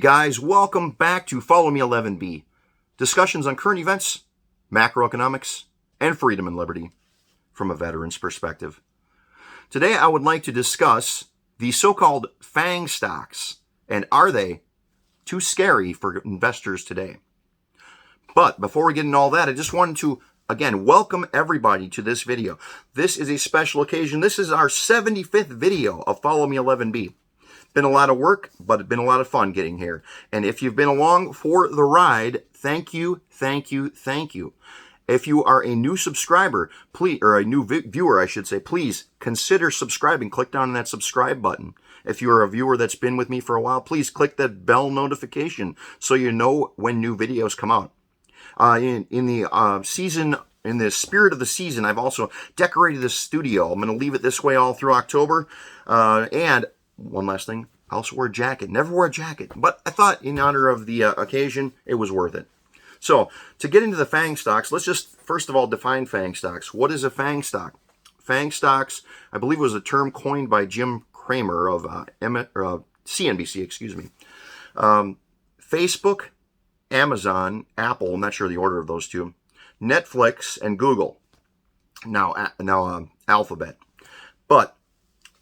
Guys, welcome back to Follow Me 11B. Discussions on current events, macroeconomics, and freedom and liberty from a veteran's perspective. Today I would like to discuss the so-called FAANG stocks, and are they too scary for investors today? But before we get into all that, I just wanted to again welcome everybody to this video. This is a special occasion. This is our 75th video of Follow Me 11B. Been a lot of work, but it's been a lot of fun getting here. And if you've been along for the ride, thank you, thank you, thank you. If you are a new subscriber, please, or a new viewer, I should say, please consider subscribing. Click down on that subscribe button. If you are a viewer that's been with me for a while, please click that bell notification so you know when new videos come out. In the spirit of the season, I've also decorated the studio. I'm going to leave it this way all through October. And one last thing, I also wear a jacket. Never wear a jacket, but I thought in honor of the occasion, it was worth it. So to get into the FAANG stocks, let's just first of all define FAANG stocks. What is a FAANG stock? FAANG stocks, I believe, was a term coined by Jim Cramer of CNBC. Excuse me. Facebook, Amazon, Apple. I'm not sure the order of those two. Netflix and Google. Now Alphabet. But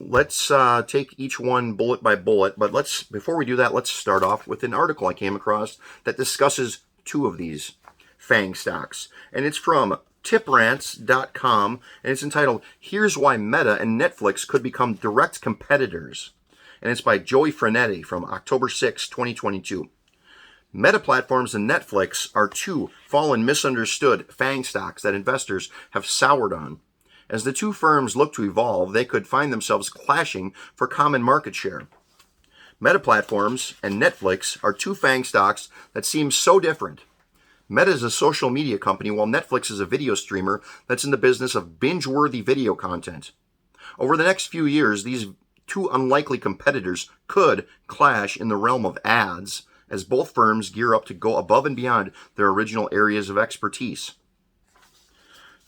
let's take each one bullet by bullet, but before we do that, let's start off with an article I came across that discusses two of these FAANG stocks. And it's from tiprants.com, and it's entitled, "Here's Why Meta and Netflix Could Become Direct Competitors." And it's by Joey Frenetti from October 6, 2022. Meta Platforms and Netflix are two fallen, misunderstood FAANG stocks that investors have soured on. As the two firms look to evolve, they could find themselves clashing for common market share. Meta Platforms and Netflix are two FAANG stocks that seem so different. Meta is a social media company, while Netflix is a video streamer that's in the business of binge-worthy video content. Over the next few years, these two unlikely competitors could clash in the realm of ads, as both firms gear up to go above and beyond their original areas of expertise.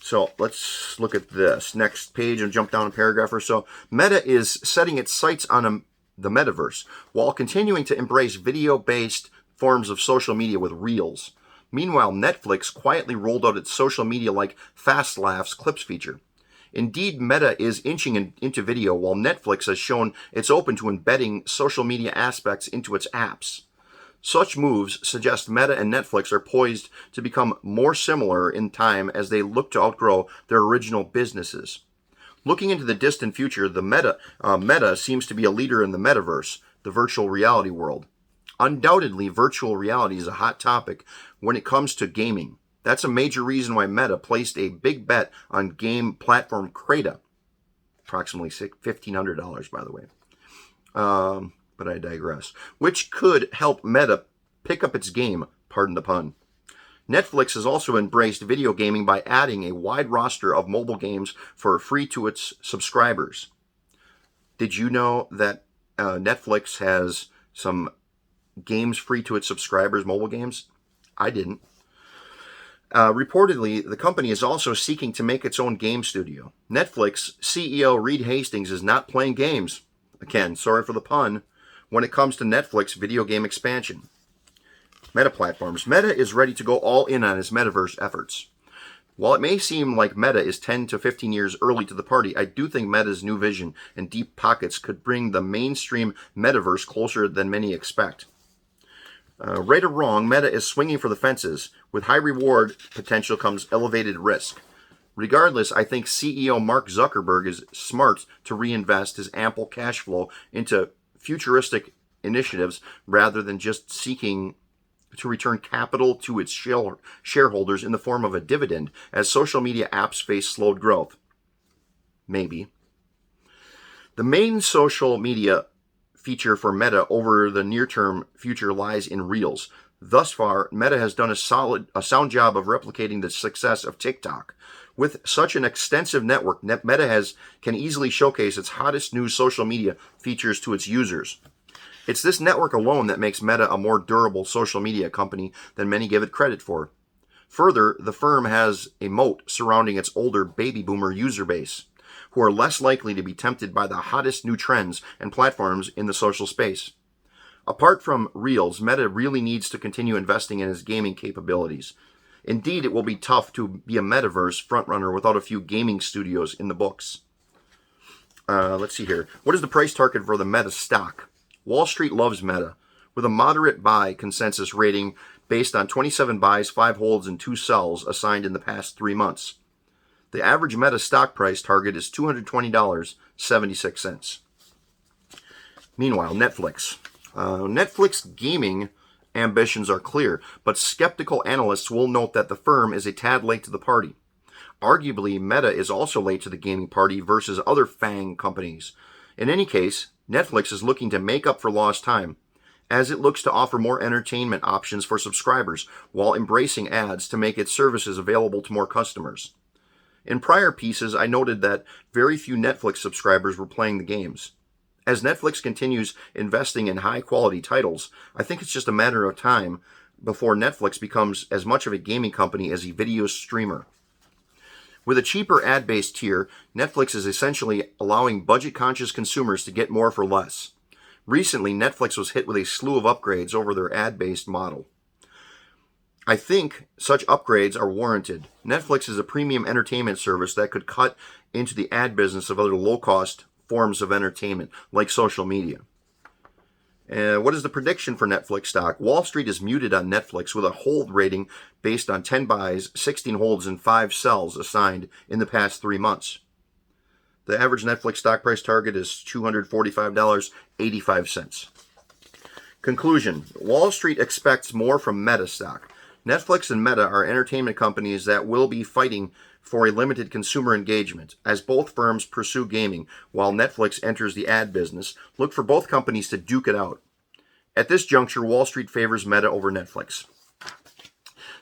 So let's look at this next page and jump down a paragraph or so. Meta is setting its sights on the metaverse while continuing to embrace video-based forms of social media with Reels. Meanwhile, Netflix quietly rolled out its social media-like Fast Laughs clips feature. Indeed, Meta is inching into video, while Netflix has shown it's open to embedding social media aspects into its apps. Such moves suggest Meta and Netflix are poised to become more similar in time as they look to outgrow their original businesses. Looking into the distant future, the Meta seems to be a leader in the metaverse, the virtual reality world. Undoubtedly, virtual reality is a hot topic when it comes to gaming. That's a major reason why Meta placed a big bet on game platform Creta, approximately $1,500, by the way. But I digress, which could help Meta pick up its game, pardon the pun. Netflix has also embraced video gaming by adding a wide roster of mobile games for free to its subscribers. Did you know that Netflix has some games free to its subscribers, mobile games? I didn't. Reportedly, the company is also seeking to make its own game studio. Netflix CEO Reed Hastings is not playing games. Again, sorry for the pun. When it comes to Netflix video game expansion. Meta Platforms. Meta is ready to go all in on its metaverse efforts. While it may seem like Meta is 10 to 15 years early to the party, I do think Meta's new vision and deep pockets could bring the mainstream metaverse closer than many expect. Right or wrong, Meta is swinging for the fences. With high reward potential comes elevated risk. Regardless, I think CEO Mark Zuckerberg is smart to reinvest his ample cash flow into futuristic initiatives rather than just seeking to return capital to its shareholders in the form of a dividend as social media apps face slowed growth. Maybe. The main social media feature for Meta over the near-term future lies in Reels. Thus far, Meta has done a sound job of replicating the success of TikTok. With such an extensive network, Meta can easily showcase its hottest new social media features to its users. It's this network alone that makes Meta a more durable social media company than many give it credit for. Further, the firm has a moat surrounding its older baby boomer user base, who are less likely to be tempted by the hottest new trends and platforms in the social space. Apart from Reels, Meta really needs to continue investing in its gaming capabilities. Indeed, it will be tough to be a metaverse frontrunner without a few gaming studios in the books. Let's see here. What is the price target for the Meta stock? Wall Street loves Meta, with a moderate buy consensus rating based on 27 buys, 5 holds, and 2 sells assigned in the past 3 months. The average Meta stock price target is $220.76. Meanwhile, Netflix. Netflix gaming ambitions are clear, but skeptical analysts will note that the firm is a tad late to the party. Arguably, Meta is also late to the gaming party versus other FAANG companies. In any case, Netflix is looking to make up for lost time, as it looks to offer more entertainment options for subscribers while embracing ads to make its services available to more customers. In prior pieces, I noted that very few Netflix subscribers were playing the games. As Netflix continues investing in high-quality titles, I think it's just a matter of time before Netflix becomes as much of a gaming company as a video streamer. With a cheaper ad-based tier, Netflix is essentially allowing budget-conscious consumers to get more for less. Recently, Netflix was hit with a slew of upgrades over their ad-based model. I think such upgrades are warranted. Netflix is a premium entertainment service that could cut into the ad business of other low-cost forms of entertainment, like social media. What is the prediction for Netflix stock? Wall Street is muted on Netflix with a hold rating based on 10 buys, 16 holds, and 5 sells assigned in the past 3 months. The average Netflix stock price target is $245.85. Conclusion. Wall Street expects more from Meta stock. Netflix and Meta are entertainment companies that will be fighting for a limited consumer engagement. As both firms pursue gaming, while Netflix enters the ad business, look for both companies to duke it out. At this juncture, Wall Street favors Meta over Netflix.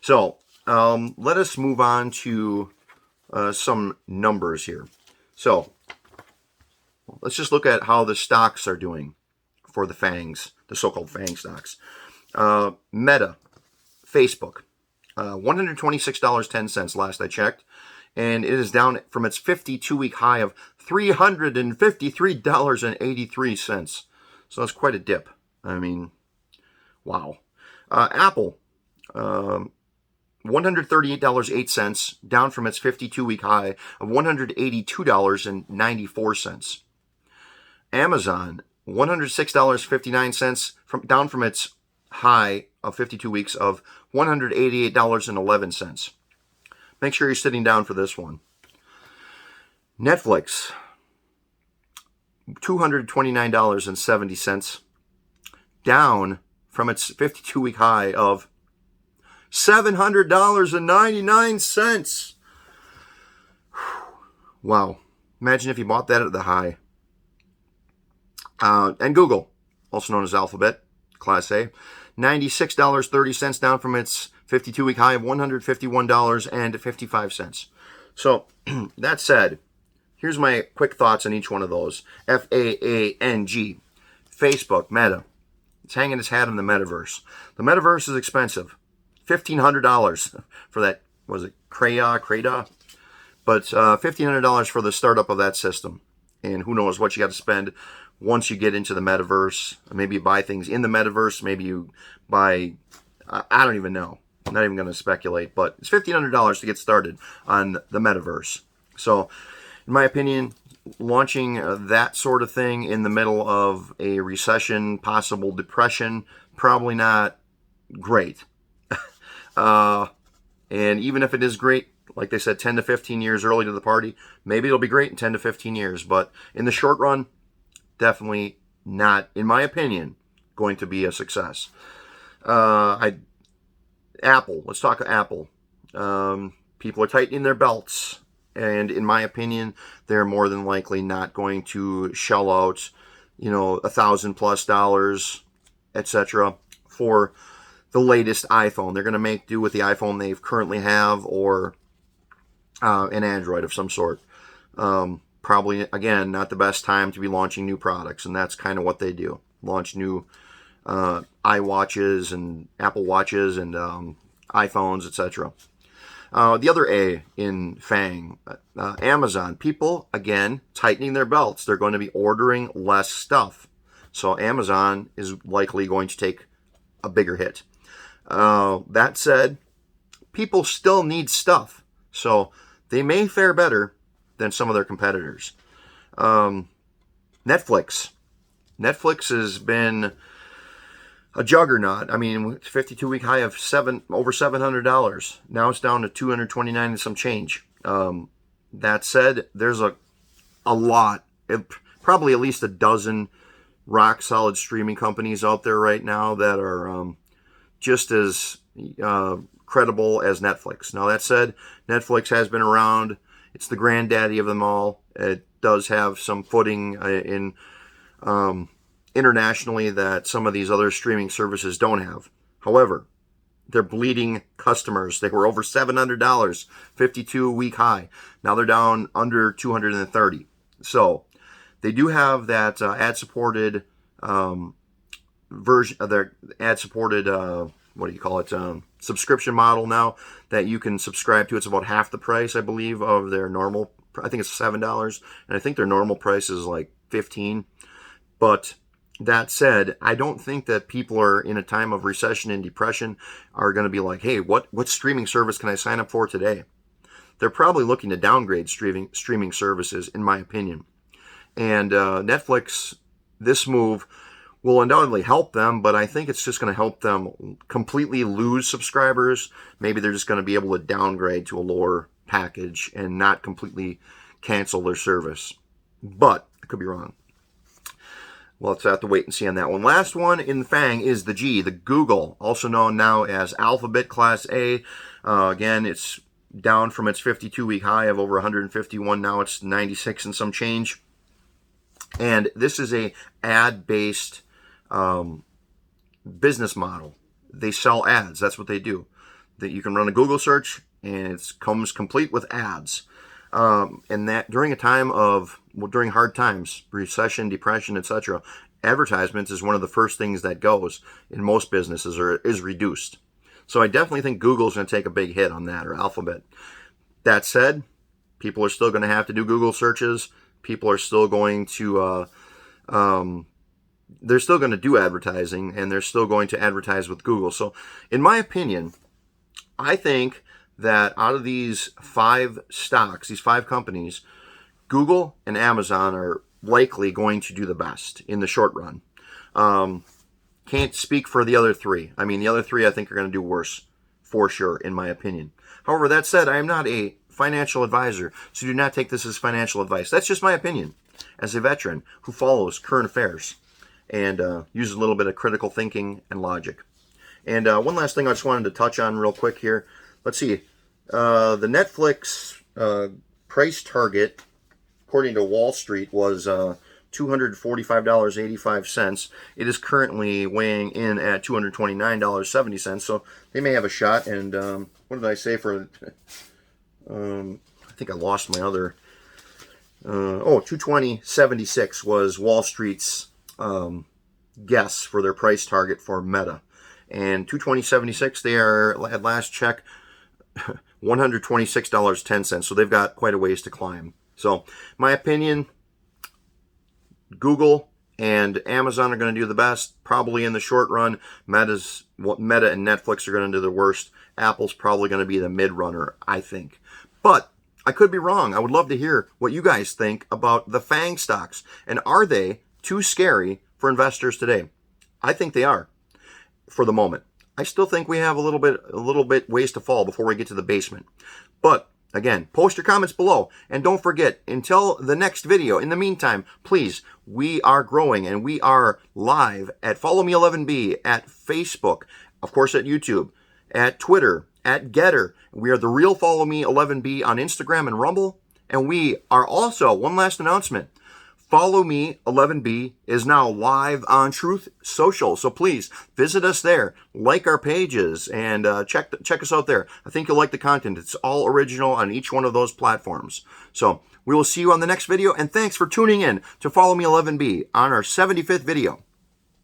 So, let us move on to some numbers here. So, let's just look at how the stocks are doing for the FAANGs, the so-called FAANG stocks. Meta, Facebook, $126.10 last I checked, and it is down from its 52-week high of $353.83. So that's quite a dip. I mean, wow. Apple, $138.08, down from its 52-week high of $182.94. Amazon, $106.59, down from its high of 52 weeks of $188.11. Make sure you're sitting down for this one. Netflix, $229.70, down from its 52-week high of $700.99. Wow. Imagine if you bought that at the high. And Google, also known as Alphabet, Class A, $96.30, down from its 52-week high of $151.55. So, that said, here's my quick thoughts on each one of those. FAANG, Facebook, Meta. It's hanging its hat on the metaverse. The metaverse is expensive. $1,500 for that, was it Creda? But $1,500 for the startup of that system. And who knows what you got to spend once you get into the metaverse. Maybe you buy things in the metaverse. Maybe you buy, I don't even know. I'm not even going to speculate. But it's $1,500 to get started on the metaverse. So, in my opinion, launching that sort of thing in the middle of a recession, possible depression, probably not great. And even if it is great, like they said, 10 to 15 years early to the party, maybe it'll be great in 10 to 15 years. But in the short run, definitely not, in my opinion, going to be a success. Apple, let's talk Apple. People are tightening their belts. And in my opinion, they're more than likely not going to shell out, $1,000+, etc. for the latest iPhone. They're going to make do with the iPhone they currently have, or an Android of some sort. Probably, again, not the best time to be launching new products, and that's kind of what they do. Launch new iWatches and Apple Watches and iPhones, etc. The other A in FAANG, Amazon. People, again, tightening their belts. They're going to be ordering less stuff. So Amazon is likely going to take a bigger hit. That said, people still need stuff, so they may fare better than some of their competitors. Netflix has been a juggernaut. I mean, 52-week high of over $700. Now it's down to $229 and some change. That said, there's a lot, probably at least a dozen rock solid streaming companies out there right now that are just as credible as Netflix. Now that said, Netflix has been around. It's the granddaddy of them all. It does have some footing in internationally that some of these other streaming services don't have. However, they're bleeding customers. They were over $700, 52-week high. Now they're down under $230. So they do have that ad-supported version of their ad-supported, subscription model now that you can subscribe to. It's about half the price, I believe, of their normal. I think it's $7, and I think their normal price is like $15. But that said, I don't think that people are in a time of recession and depression are going to be like, hey, what streaming service can I sign up for today? They're probably looking to downgrade streaming services, in my opinion. And Netflix, this move will undoubtedly help them, but I think it's just going to help them completely lose subscribers. Maybe they're just going to be able to downgrade to a lower package and not completely cancel their service. But I could be wrong. Well, let's have to wait and see on that one. Last one in FAANG is the G, the Google, also known now as Alphabet Class A. Again, it's down from its 52-week high of over 151. Now it's 96 and some change. And this is a ad-based business model. They sell ads. That's what they do. That you can run a Google search, and it comes complete with ads. And that during during hard times, recession, depression, etc., advertisements is one of the first things that goes in most businesses or is reduced. So I definitely think Google's going to take a big hit on that, or Alphabet. That said, people are still going to have to do Google searches. People are still going to, they're still going to do advertising, and they're still going to advertise with Google. So in my opinion, I think that out of these 5 stocks, these 5 companies, Google and Amazon are likely going to do the best in the short run. Can't speak for the other 3. I mean, the other 3 I think are going to do worse, for sure, in my opinion. However, that said, I am not a financial advisor, so do not take this as financial advice. That's just my opinion as a veteran who follows current affairs and uses a little bit of critical thinking and logic. And one last thing I just wanted to touch on real quick here. Let's see. The Netflix price target, according to Wall Street, was $245.85. It is currently weighing in at $229.70. So they may have a shot. And what did I say for? I think I lost my other. $220.76 was Wall Street's guess for their price target for Meta. And $220.76, they are, at last check, $126.10. So they've got quite a ways to climb. So, my opinion, Google and Amazon are going to do the best, probably in the short run. Meta and Netflix are going to do the worst. Apple's probably going to be the mid-runner, I think. But I could be wrong. I would love to hear what you guys think about the FAANG stocks. And are they too scary for investors today? I think they are, for the moment. I still think we have a little bit ways to fall before we get to the basement. But again, post your comments below. And don't forget, until the next video, in the meantime, please, we are growing and we are live at Follow Me 11B, at Facebook, of course at YouTube, at Twitter, at Gettr. We are the real Follow Me 11B on Instagram and Rumble. And we are also, one last announcement, Follow Me 11B is now live on Truth Social. So please visit us there, like our pages, and check us out there. I think you'll like the content. It's all original on each one of those platforms. So we will see you on the next video, and thanks for tuning in to Follow Me 11B on our 75th video.